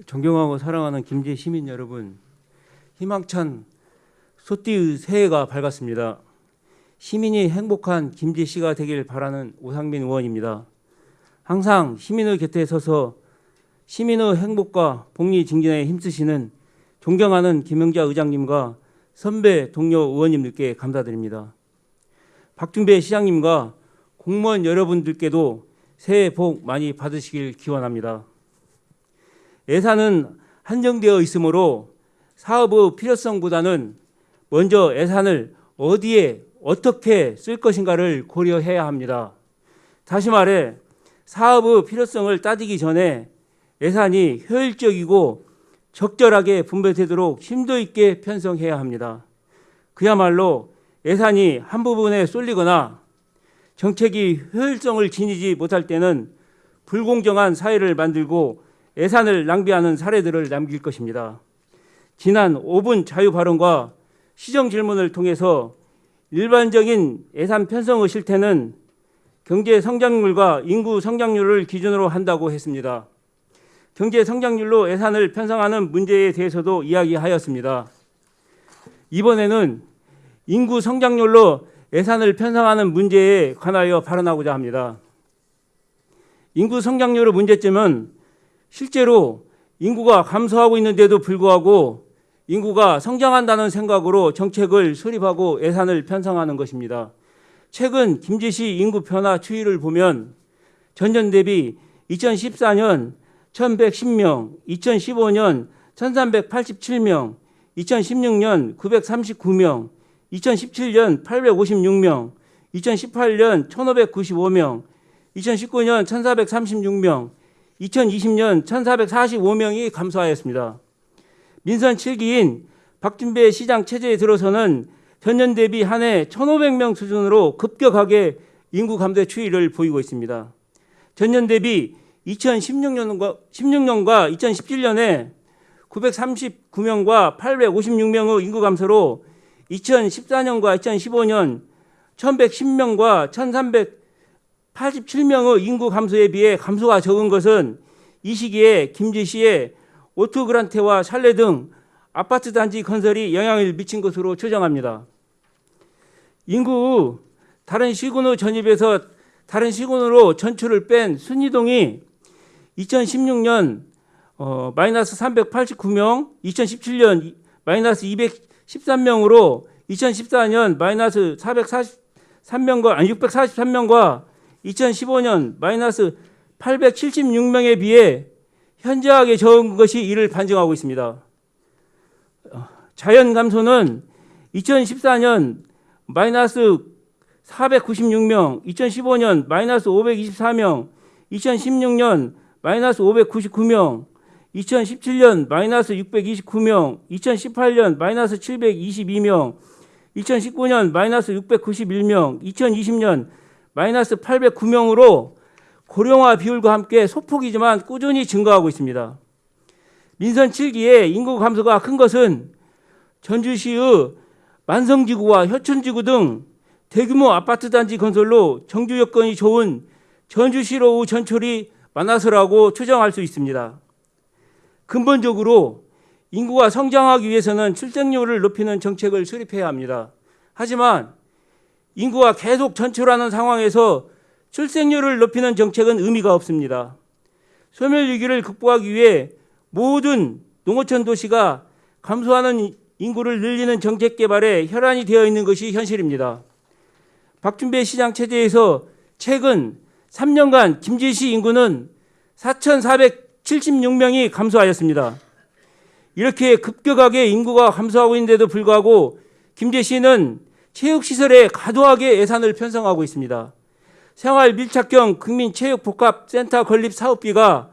존경하고 사랑하는 김제 시민 여러분, 희망찬 소띠의 새해가 밝았습니다. 시민이 행복한 김제시가 되길 바라는 오상민 의원입니다. 항상 시민의 곁에 서서 시민의 행복과 복리 증진에 힘쓰시는 존경하는 김영자 의장님과 선배 동료 의원님들께 감사드립니다. 박준배 시장님과 공무원 여러분들께도 새해 복 많이 받으시길 기원합니다. 예산은 한정되어 있으므로 사업의 필요성보다는 먼저 예산을 어디에 어떻게 쓸 것인가를 고려해야 합니다. 다시 말해 사업의 필요성을 따지기 전에 예산이 효율적이고 적절하게 분배되도록 심도 있게 편성해야 합니다. 그야말로 예산이 한 부분에 쏠리거나 정책이 효율성을 지니지 못할 때는 불공정한 사회를 만들고 예산을 낭비하는 사례들을 남길 것입니다. 지난 5분 자유 발언과 시정 질문을 통해서 일반적인 예산 편성의 실태는 경제 성장률과 인구 성장률을 기준으로 한다고 했습니다. 경제 성장률로 예산을 편성하는 문제에 대해서도 이야기하였습니다. 이번에는 인구 성장률로 예산을 편성하는 문제에 관하여 발언하고자 합니다. 인구 성장률의 문제점은 실제로 인구가 감소하고 있는데도 불구하고 인구가 성장한다는 생각으로 정책을 수립하고 예산을 편성하는 것입니다. 최근 김제시 인구 변화 추이를 보면 전년 대비 2014년 1110명, 2015년 1387명, 2016년 939명, 2017년 856명, 2018년 1595명, 2019년 1436명, 2020년 1445명이 감소하였습니다. 민선 7기인 박준배 시장 체제에 들어서는 전년 대비 한 해 1,500명 수준으로 급격하게 인구 감소 추이를 보이고 있습니다. 전년 대비 2016년과 2017년에 939명과 856명의 인구 감소로 2014년과 2015년 1110명과 1387명의 인구 감소에 비해 감소가 적은 것은 이 시기에 김제시의 오토그란테와 샬레 등 아파트 단지 건설이 영향을 미친 것으로 추정합니다. 인구 다른 시군의 전입에서 다른 시군으로 전출을 뺀 순이동이 2016년 마이너스 389명, 2017년 마이너스 213명으로 2014년 마이너스 643명과 2015년 마이너스 876명에 비해 현저하게 적은 것이 이를 반증하고 있습니다. 자연 감소는 2014년 마이너스 496명, 2015년 마이너스 524명, 2016년 마이너스 599명, 2017년 마이너스 629명, 2018년 마이너스 722명, 2019년 마이너스 691명, 2020년 마이너스 809명으로 고령화 비율과 함께 소폭이지만 꾸준히 증가하고 있습니다. 민선 7기에 인구 감소가 큰 것은 전주시의 만성지구와 효천지구 등 대규모 아파트 단지 건설로 정주 여건이 좋은 전주시로의 전철이 많아서라고 추정할 수 있습니다. 근본적으로 인구가 성장하기 위해서는 출생률을 높이는 정책을 수립해야 합니다. 하지만 인구가 계속 전출하는 상황에서 출생률을 높이는 정책은 의미가 없습니다. 소멸위기를 극복하기 위해 모든 농어촌 도시가 감소하는 인구를 늘리는 정책 개발에 혈안이 되어 있는 것이 현실입니다. 박준배 시장 체제에서 최근 3년간 김제시 인구는 4,476명이 감소하였습니다. 이렇게 급격하게 인구가 감소하고 있는데도 불구하고 김제시는 체육시설에 과도하게 예산을 편성하고 있습니다. 생활밀착형 국민체육복합센터 건립 사업비가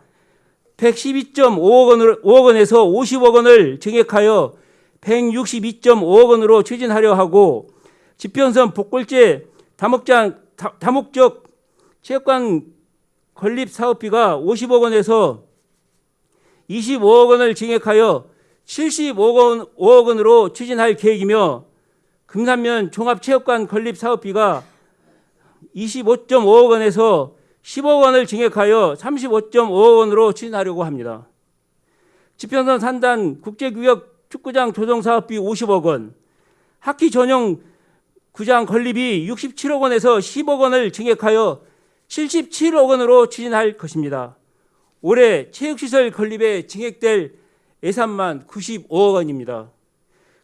112.5억 원에서 50억 원을 증액하여 162.5억 원으로 추진하려 하고 지평선 복골제 다목적 체육관 건립 사업비가 50억 원에서 25억 원을 증액하여 75억 원으로 추진할 계획이며 금산면 종합체육관 건립 사업비가 25.5억 원에서 10억 원을 증액하여 35.5억 원으로 추진하려고 합니다. 지평선 산단 국제구역 축구장 조성사업비 50억 원, 하키 전용 구장 건립이 67억 원에서 10억 원을 증액하여 77억 원으로 추진할 것입니다. 올해 체육시설 건립에 증액될 예산만 95억 원입니다.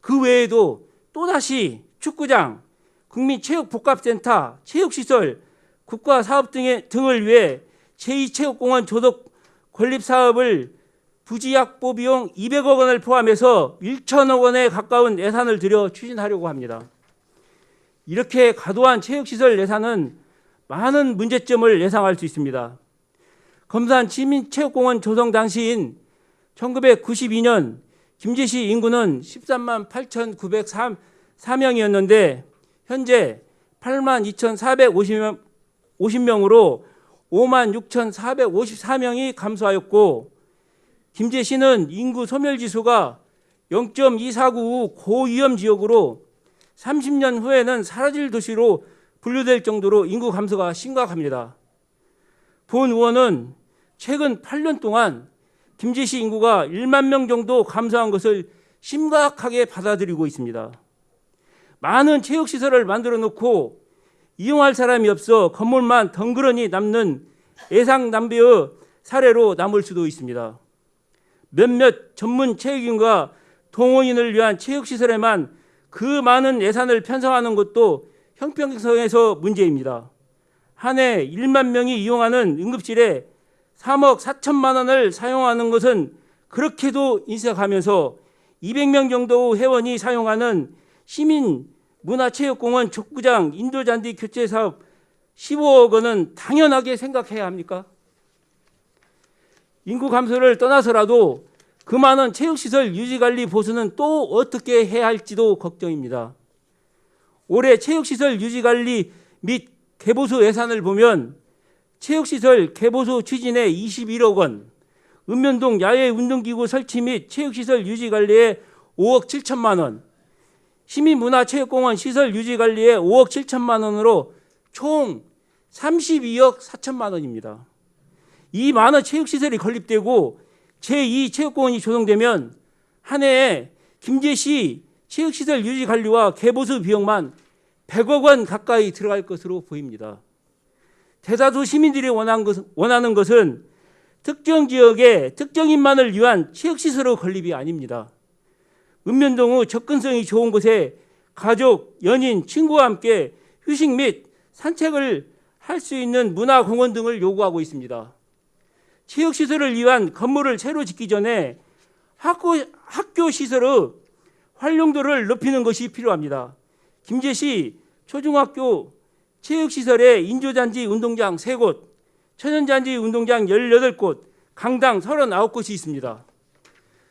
그 외에도 또다시 축구장, 국민체육복합센터, 체육시설, 국가사업 등을 위해 제2체육공원 조덕 건립사업을 부지약보 비용 200억 원을 포함해서 1천억 원에 가까운 예산을 들여 추진하려고 합니다. 이렇게 과도한 체육시설 예산은 많은 문제점을 예상할 수 있습니다. 검산 시민체육공원 조성 당시인 1992년 김제시 인구는 13만 8,904명이었는데 현재 8만 2,450명으로 5만 6,454명이 감소하였고 김제시는 인구 소멸지수가 0.249 고위험 지역으로 30년 후에는 사라질 도시로 분류될 정도로 인구 감소가 심각합니다. 본 의원은 최근 8년 동안 김제시 인구가 1만 명 정도 감소한 것을 심각하게 받아들이고 있습니다. 많은 체육시설을 만들어 놓고 이용할 사람이 없어 건물만 덩그러니 남는 예상남배의 사례로 남을 수도 있습니다. 몇몇 전문 체육인과 동호인을 위한 체육시설에만 그 많은 예산을 편성하는 것도 형평성에서 문제입니다. 한 해 1만 명이 이용하는 응급실에 3억 4천만 원을 사용하는 것은 그렇게도 인색하면서 200명 정도 회원이 사용하는 시민 문화체육공원 족구장 인도잔디 교체 사업 15억 원은 당연하게 생각해야 합니까? 인구 감소를 떠나서라도 그 많은 체육시설 유지관리 보수는 또 어떻게 해야 할지도 걱정입니다. 올해 체육시설 유지관리 및 개보수 예산을 보면 체육시설 개보수 추진에 21억 원, 읍면동 야외 운동기구 설치 및 체육시설 유지관리에 5억 7천만 원, 시민문화체육공원 시설 유지관리에 5억 7천만 원으로 총 32억 4천만 원입니다. 이 많은 체육시설이 건립되고 제2체육공원이 조성되면 한 해에 김제시 체육시설 유지관리와 개보수 비용만 100억 원 가까이 들어갈 것으로 보입니다. 대다수 시민들이 원하는 것은 특정 지역의 특정인만을 위한 체육시설의 건립이 아닙니다. 읍면동의 접근성이 좋은 곳에 가족, 연인, 친구와 함께 휴식 및 산책을 할 수 있는 문화공원 등을 요구하고 있습니다. 체육시설을 위한 건물을 새로 짓기 전에 학교 시설의 활용도를 높이는 것이 필요합니다. 김제시 초중학교 체육시설에 인조잔디 운동장 3곳, 천연잔디 운동장 18곳, 강당 39곳이 있습니다.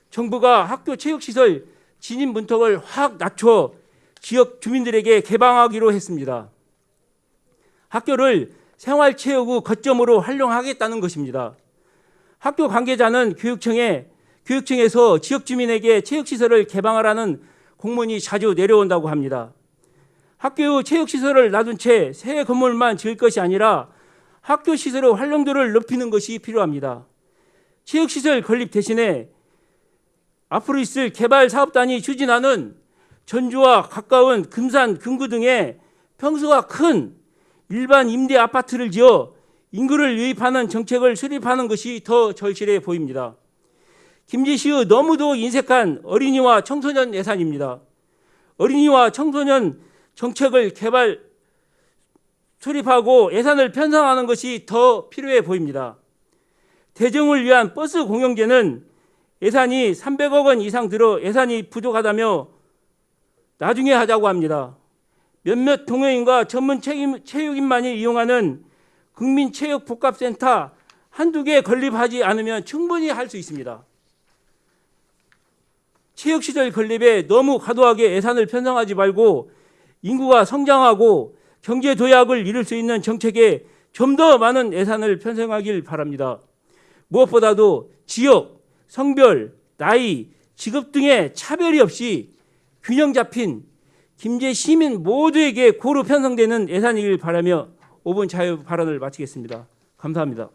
정부가 학교 체육시설 진입 문턱을 확 낮춰 지역 주민들에게 개방하기로 했습니다. 학교를 생활체육의 거점으로 활용하겠다는 것입니다. 학교 관계자는 교육청에서 지역 주민에게 체육시설을 개방하라는 공문이 자주 내려온다고 합니다. 학교의 체육시설을 놔둔 채 새 건물만 지을 것이 아니라 학교 시설의 활용도를 높이는 것이 필요합니다. 체육시설 건립 대신에 앞으로 있을 개발사업단이 추진하는 전주와 가까운 금산, 금구 등의 평수가 큰 일반 임대 아파트를 지어 인구를 유입하는 정책을 수립하는 것이 더 절실해 보입니다. 김제시의 너무도 인색한 어린이와 청소년 예산입니다. 어린이와 청소년 정책을 수립하고 예산을 편성하는 것이 더 필요해 보입니다. 대정을 위한 버스 공영제는 예산이 300억 원 이상 들어 예산이 부족하다며 나중에 하자고 합니다. 몇몇 동호인과 전문 체육인만이 이용하는 국민체육복합센터 한두 개 건립하지 않으면 충분히 할 수 있습니다. 체육시설 건립에 너무 과도하게 예산을 편성하지 말고 인구가 성장하고 경제 도약을 이룰 수 있는 정책에 좀 더 많은 예산을 편성하길 바랍니다. 무엇보다도 지역, 성별, 나이, 직업 등의 차별이 없이 균형 잡힌 김제 시민 모두에게 고루 편성되는 예산이길 바라며 5분 자유 발언을 마치겠습니다. 감사합니다.